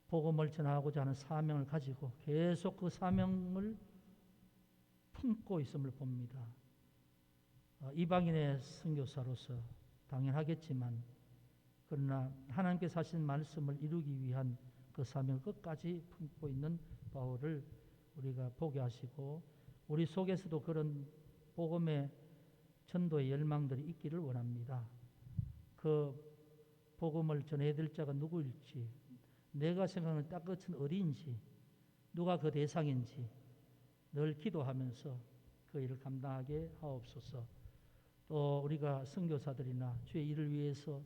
복음을 전하고자 하는 사명을 가지고 계속 그 사명을 품고 있음을 봅니다. 이방인의 선교사로서 당연하겠지만 그러나 하나님께서 하신 말씀을 이루기 위한 그 사명을 끝까지 품고 있는 바울을 우리가 보게 하시고 우리 속에서도 그런 복음의 전도의 열망들이 있기를 원합니다. 그 복음을 전해야 될 자가 누구일지, 내가 생각하는 딱 끝은 어디인지, 누가 그 대상인지 늘 기도하면서 그 일을 감당하게 하옵소서. 또 우리가 선교사들이나 주의 일을 위해서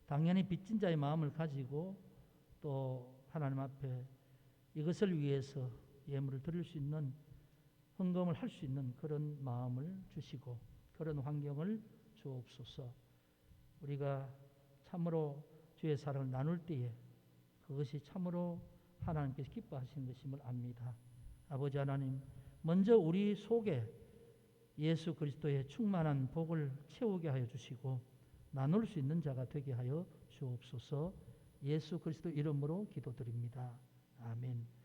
당연히 빚진 자의 마음을 가지고 또 하나님 앞에 이것을 위해서 예물을 드릴 수 있는, 헌금을 할 수 있는 그런 마음을 주시고 그런 환경을 주옵소서. 우리가 참으로 주의 사랑을 나눌 때에 그것이 참으로 하나님께서 기뻐하시는 것임을 압니다. 아버지 하나님, 먼저 우리 속에 예수 그리스도의 충만한 복을 채우게 하여 주시고 나눌 수 있는 자가 되게 하여 주옵소서. 예수 그리스도 이름으로 기도드립니다. 아멘.